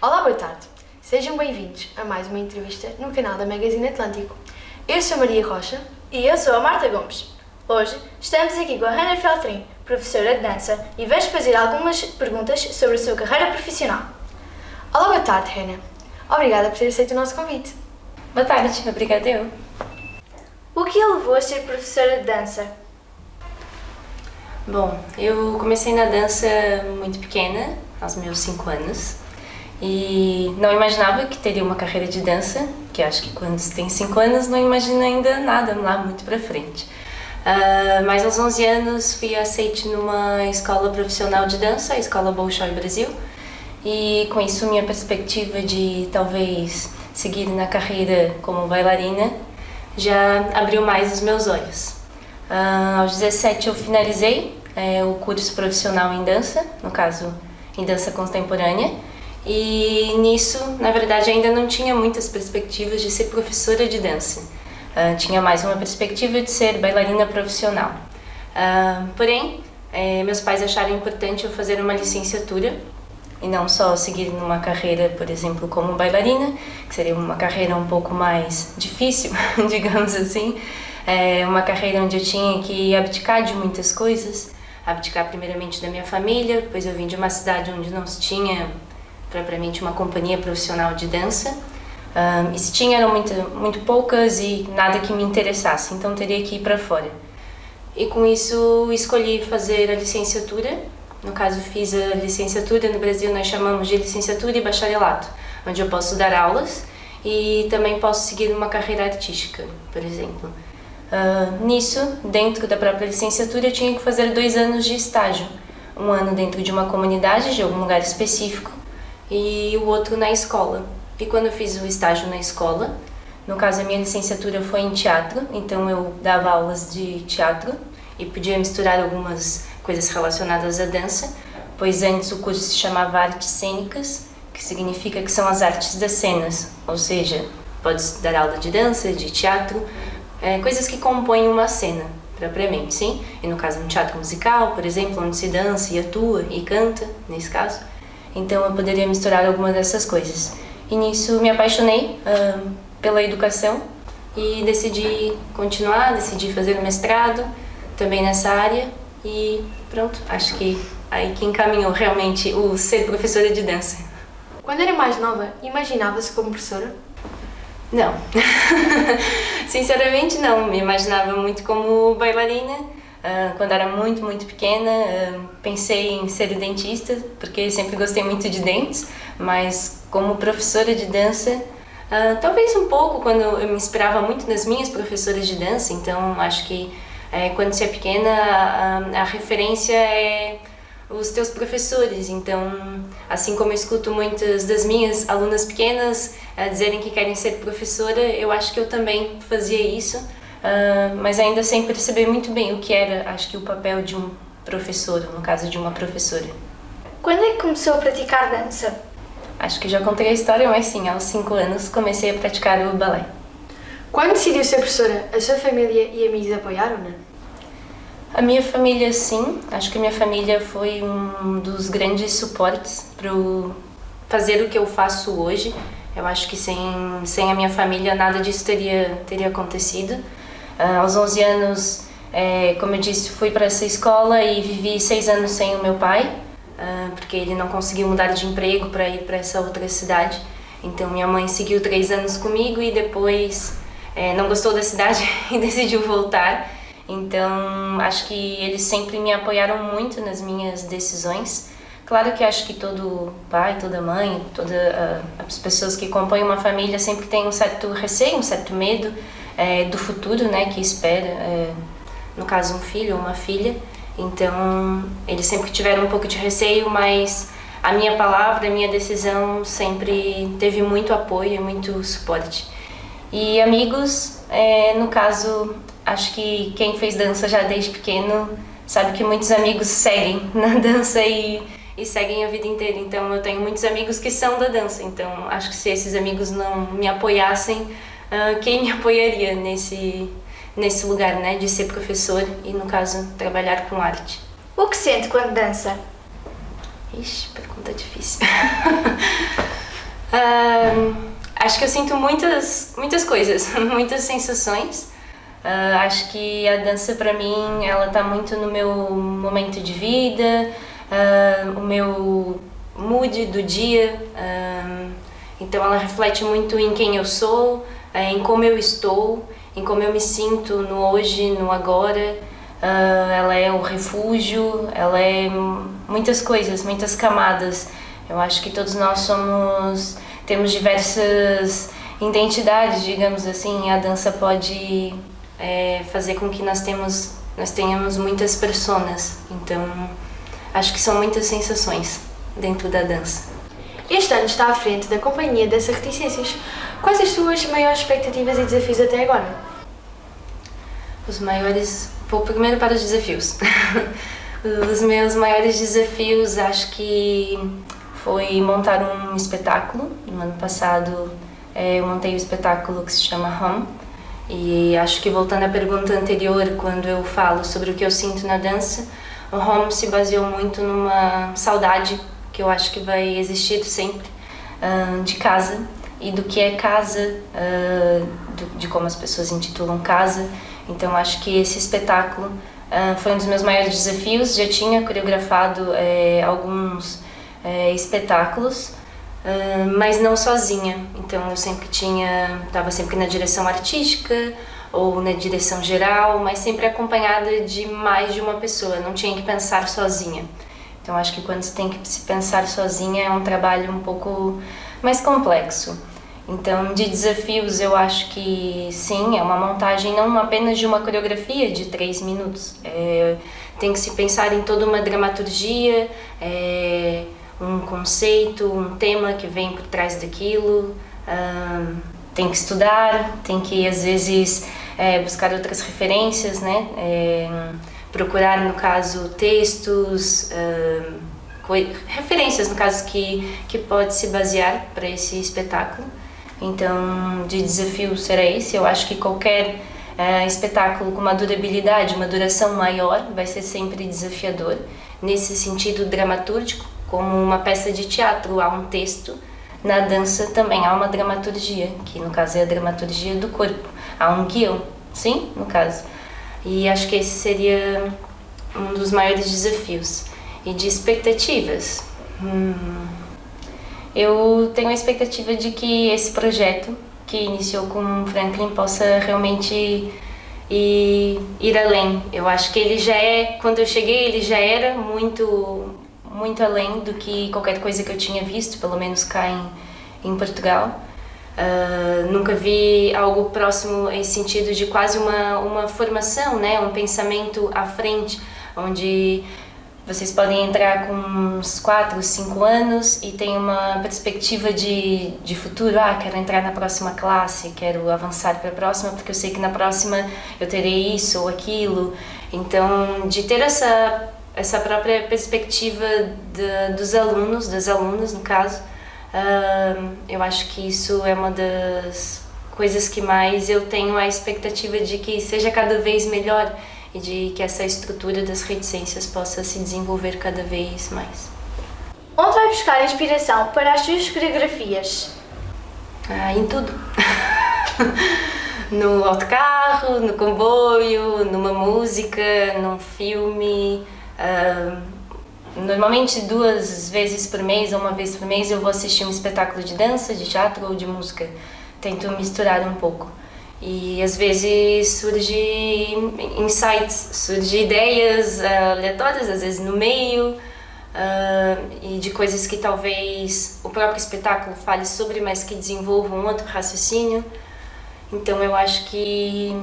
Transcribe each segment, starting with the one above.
Olá, boa tarde. Sejam bem-vindos a mais uma entrevista no canal da Magazine Atlântico. Eu sou Maria Rocha. E eu sou a Marta Gomes. Hoje estamos aqui com a Hannah Feltrin, professora de dança, e vais fazer algumas perguntas sobre a sua carreira profissional. Olá, boa tarde, Hannah. Obrigada por ter aceito o nosso convite. Boa tarde, obrigada eu. O que a levou a ser professora de dança? Bom, eu comecei na dança muito pequena, aos meus 5 anos, e não imaginava que teria uma carreira de dança, que acho que quando se tem 5 anos não imagina ainda nada lá muito pra frente. Mas aos 11 anos fui aceite numa escola profissional de dança, a Escola Bolshoi Brasil, e com isso minha perspectiva de talvez seguir na carreira como bailarina já abriu mais os meus olhos. Aos 17 eu finalizei o curso profissional em dança, no caso em dança contemporânea, e nisso, na verdade, ainda não tinha muitas perspectivas de ser professora de dança. Tinha mais uma perspectiva de ser bailarina profissional. Porém, meus pais acharam importante eu fazer uma licenciatura e não só seguir numa carreira, por exemplo, como bailarina, que seria uma carreira um pouco mais difícil, digamos assim. Uma carreira onde eu tinha que abdicar de muitas coisas, abdicar primeiramente da minha família, depois eu vim de uma cidade onde não se tinha propriamente uma companhia profissional de dança, e se tinha eram muito poucas e nada que me interessasse, então teria que ir para fora. E com isso escolhi fazer a licenciatura, no caso fiz a licenciatura, no Brasil nós chamamos de licenciatura e bacharelato, onde eu posso dar aulas e também posso seguir uma carreira artística, por exemplo. Nisso, dentro da própria licenciatura, eu tinha que fazer 2 anos de estágio. Um ano dentro de uma comunidade, de algum lugar específico, e o outro na escola. E quando eu fiz o estágio na escola, no caso a minha licenciatura foi em teatro, então eu dava aulas de teatro e podia misturar algumas coisas relacionadas à dança, pois antes o curso se chamava Artes Cênicas, que significa que são as artes das cenas, ou seja, pode dar aula de dança, de teatro, coisas que compõem uma cena, propriamente, sim? E no caso um teatro musical, por exemplo, onde se dança e atua e canta, nesse caso. Então eu poderia misturar algumas dessas coisas. E nisso me apaixonei pela educação e decidi continuar, decidi fazer o mestrado também nessa área e pronto, acho que aí que encaminhou realmente o ser professora de dança. Quando era mais nova, imaginava-se como professora? Não, sinceramente não, me imaginava muito como bailarina. Quando era muito pequena, pensei em ser dentista, porque sempre gostei muito de dentes, mas como professora de dança, talvez um pouco, quando eu me inspirava muito nas minhas professoras de dança, então acho que quando você é pequena, a referência é os teus professores, então assim como eu escuto muitas das minhas alunas pequenas dizerem que querem ser professora, eu acho que eu também fazia isso, mas ainda sem perceber muito bem o que era, acho que o papel de um professor, no caso de uma professora. Quando é que começou a praticar dança? Acho que já contei a história, mas sim, aos 5 anos comecei a praticar o balé. Quando decidiu ser professora, a sua família e amigos apoiaram-na? A minha família, sim. Acho que a minha família foi um dos grandes suportes para fazer o que eu faço hoje. Eu acho que sem a minha família nada disso teria acontecido. Aos 11 anos, como eu disse, fui para essa escola e vivi 6 anos sem o meu pai, porque ele não conseguiu mudar de emprego para ir para essa outra cidade. Então minha mãe seguiu 3 anos comigo e depois não gostou da cidade e decidiu voltar. Então, acho que eles sempre me apoiaram muito nas minhas decisões. Claro que acho que todo pai, toda mãe, todas as pessoas que compõem uma família sempre têm um certo receio, um certo medo do futuro, né, que espera, no caso um filho ou uma filha. Então, eles sempre tiveram um pouco de receio, mas a minha palavra, a minha decisão sempre teve muito apoio e muito suporte. E amigos, no caso, acho que quem fez dança já desde pequeno sabe que muitos amigos seguem na dança e seguem a vida inteira. Então eu tenho muitos amigos que são da dança, então acho que se esses amigos não me apoiassem, quem me apoiaria nesse lugar, né, de ser professor e, no caso, trabalhar com arte? O que sente quando dança? Ixi, pergunta difícil. Acho que eu sinto muitas coisas, muitas sensações. Acho que a dança para mim, ela tá muito no meu momento de vida, o meu mood do dia. Então ela reflete muito em quem eu sou, em como eu estou, em como eu me sinto no hoje, no agora. Ela é o refúgio, ela é muitas coisas, muitas camadas. Eu acho que todos nós temos diversas identidades, digamos assim, e a dança pode fazer com que nós tenhamos muitas personas. Então, acho que são muitas sensações dentro da dança. Este ano está à frente da Companhia Dança Reticências. Quais as suas maiores expectativas e desafios até agora? Vou primeiro para os desafios. Os meus maiores desafios, acho que foi montar um espetáculo. No ano passado, eu montei um espetáculo que se chama Home. E acho que, voltando à pergunta anterior, quando eu falo sobre o que eu sinto na dança, o Home se baseou muito numa saudade que eu acho que vai existir sempre, de casa e do que é casa, de como as pessoas intitulam casa. Então acho que esse espetáculo foi um dos meus maiores desafios. Já tinha coreografado alguns espetáculos, mas não sozinha. Então eu estava sempre na direção artística ou na direção geral, mas sempre acompanhada de mais de uma pessoa, não tinha que pensar sozinha. Então acho que quando você tem que se pensar sozinha é um trabalho um pouco mais complexo. Então, de desafios, eu acho que sim, é uma montagem não apenas de uma coreografia de 3 minutos. Tem que se pensar em toda uma dramaturgia, um conceito, um tema que vem por trás daquilo. Tem que estudar, tem que, às vezes, buscar outras referências, né? Procurar, no caso, textos, referências, no caso, que pode se basear para esse espetáculo. Então, de desafio será esse. Eu acho que qualquer espetáculo com uma durabilidade, uma duração maior, vai ser sempre desafiador. Nesse sentido dramatúrgico, como uma peça de teatro, há um texto, na dança também há uma dramaturgia, que no caso é a dramaturgia do corpo. Há um guião, sim, no caso. E acho que esse seria um dos maiores desafios. E de expectativas, eu tenho a expectativa de que esse projeto, que iniciou com o Franklin, possa realmente ir além. Eu acho que ele já quando eu cheguei, ele já era muito além do que qualquer coisa que eu tinha visto, pelo menos cá em Portugal. Nunca vi algo próximo a esse sentido de quase uma formação, né? Um pensamento à frente, onde vocês podem entrar com uns 4, 5 anos e tem uma perspectiva de futuro. Quero entrar na próxima classe, quero avançar para a próxima, porque eu sei que na próxima eu terei isso ou aquilo. Então, de ter essa própria perspectiva dos alunos, das alunas, no caso, eu acho que isso é uma das coisas que mais eu tenho a expectativa de que seja cada vez melhor e de que essa estrutura das reticências possa se desenvolver cada vez mais. Onde vai buscar inspiração para as suas coreografias? Em tudo. No autocarro, no comboio, numa música, num filme. Normalmente 2 vezes por mês ou 1 vez por mês eu vou assistir um espetáculo de dança, de teatro ou de música. Tento misturar um pouco. E às vezes surge insights, surge ideias aleatórias, às vezes no meio, e de coisas que talvez o próprio espetáculo fale sobre, mas que desenvolvam um outro raciocínio. Então eu acho que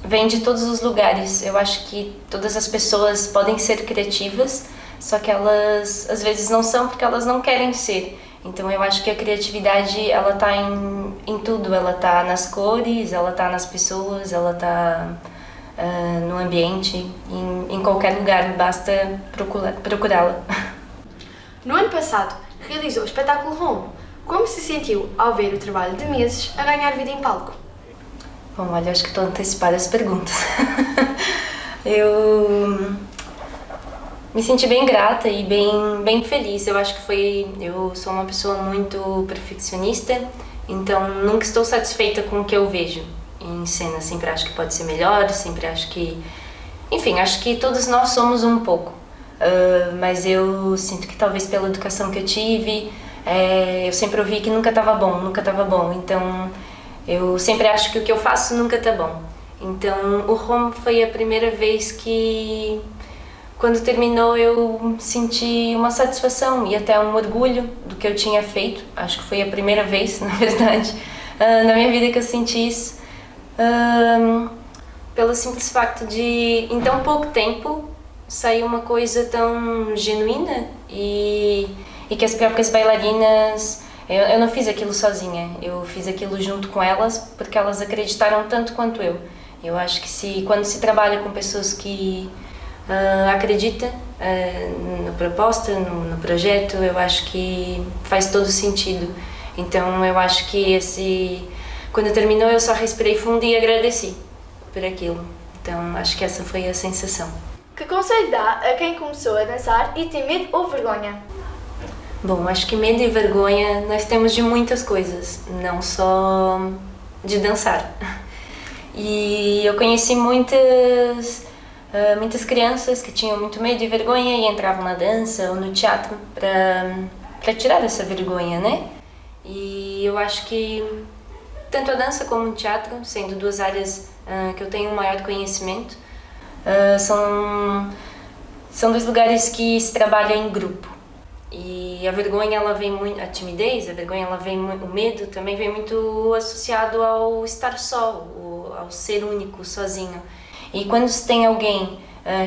vem de todos os lugares. Eu acho que todas as pessoas podem ser criativas, só que elas às vezes não são porque elas não querem ser. Então eu acho que a criatividade, ela tá em tudo. Ela tá nas cores, ela tá nas pessoas, ela tá no ambiente, em qualquer lugar, basta procurá-la. No ano passado, realizou o espetáculo Home. Como se sentiu ao ver o trabalho de meses a ganhar vida em palco? Bom, olha, acho que estou a antecipar as perguntas. Eu me senti bem grata e bem feliz. Eu acho que eu sou uma pessoa muito perfeccionista, então nunca estou satisfeita com o que eu vejo em cena. Sempre acho que pode ser melhor, sempre acho que... Enfim, acho que todos nós somos um pouco. Mas eu sinto que talvez pela educação que eu tive, eu sempre ouvi que nunca estava bom. Então eu sempre acho que o que eu faço nunca está bom. Então o Roma foi a primeira vez que... Quando terminou, eu senti uma satisfação e até um orgulho do que eu tinha feito. Acho que foi a primeira vez, na verdade, na minha vida que eu senti isso. Pelo simples facto de, em tão pouco tempo, sair uma coisa tão genuína e que as próprias bailarinas... Eu não fiz aquilo sozinha, eu fiz aquilo junto com elas porque elas acreditaram tanto quanto eu. Eu acho que quando se trabalha com pessoas que... acredita na proposta, no projeto, eu acho que faz todo sentido. Então eu acho que quando terminou eu só respirei fundo e agradeci por aquilo. Então acho que essa foi a sensação. Que conselho dá a quem começou a dançar e tem medo ou vergonha? Bom, acho que medo e vergonha nós temos de muitas coisas, não só de dançar. E eu conheci muitas crianças que tinham muito medo e vergonha e entravam na dança ou no teatro para tirar essa vergonha, né? E eu acho que tanto a dança como o teatro, sendo duas áreas que eu tenho um maior conhecimento, são dois lugares que se trabalha em grupo. E a vergonha, ela vem muito, a timidez, a vergonha, ela vem, o medo também vem muito associado ao estar só, ao ser único, sozinho. E quando se tem alguém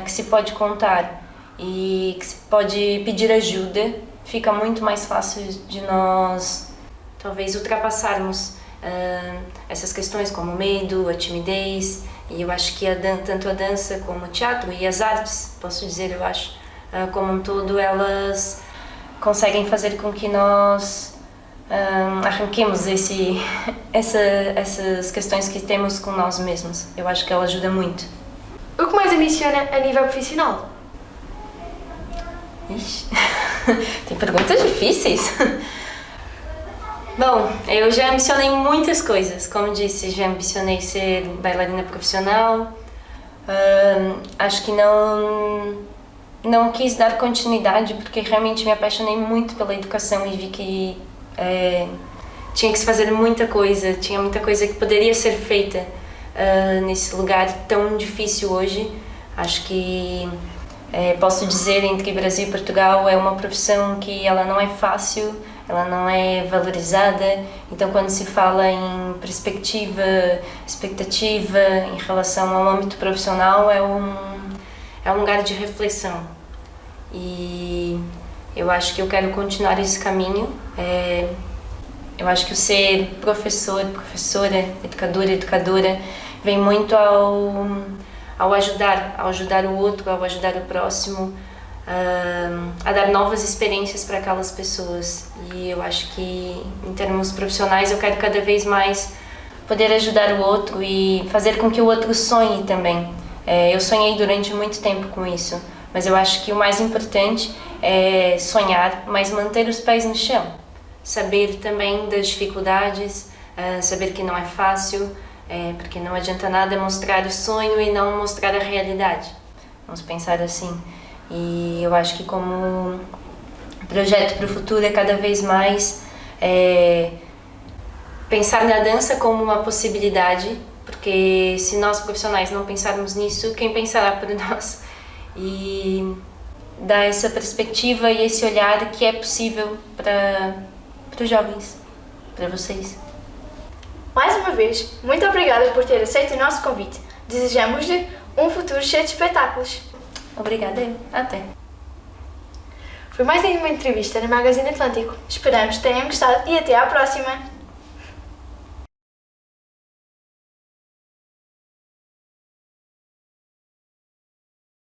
que se pode contar e que se pode pedir ajuda, fica muito mais fácil de nós, talvez, ultrapassarmos essas questões como o medo, a timidez. E eu acho que tanto a dança como o teatro e as artes, posso dizer, eu acho, como um todo, elas conseguem fazer com que nós arranquemos essas questões que temos com nós mesmos. Eu acho que ela ajuda muito. O que mais ambiciona a nível profissional? Ixi, tem perguntas difíceis. Bom, eu já ambicionei muitas coisas. Como disse, já ambicionei ser bailarina profissional. Acho que não quis dar continuidade porque realmente me apaixonei muito pela educação e vi que tinha que se fazer muita coisa, tinha muita coisa que poderia ser feita nesse lugar tão difícil hoje. Acho que posso dizer, entre Brasil e Portugal, é uma profissão que ela não é fácil, ela não é valorizada. Então quando se fala em perspectiva, expectativa em relação ao âmbito profissional, é um lugar de reflexão. E eu acho que eu quero continuar esse caminho. Eu acho que o ser professor, professora, educadora, vem muito ao ajudar o outro, ao ajudar o próximo, a dar novas experiências para aquelas pessoas. E eu acho que, em termos profissionais, eu quero cada vez mais poder ajudar o outro e fazer com que o outro sonhe também. Eu sonhei durante muito tempo com isso, mas eu acho que o mais importante é sonhar, mas manter os pés no chão. Saber também das dificuldades, saber que não é fácil, porque não adianta nada mostrar o sonho e não mostrar a realidade. Vamos pensar assim. E eu acho que como projeto para o futuro é cada vez mais pensar na dança como uma possibilidade, porque se nós profissionais não pensarmos nisso, quem pensará por nós? E dar essa perspectiva e esse olhar que é possível para os jovens, para vocês. Mais uma vez, muito obrigada por ter aceito o nosso convite. Desejamos-lhe um futuro cheio de espetáculos. Obrigada, até. Foi mais uma entrevista na Magazine Atlântico. Esperamos que tenham gostado e até à próxima!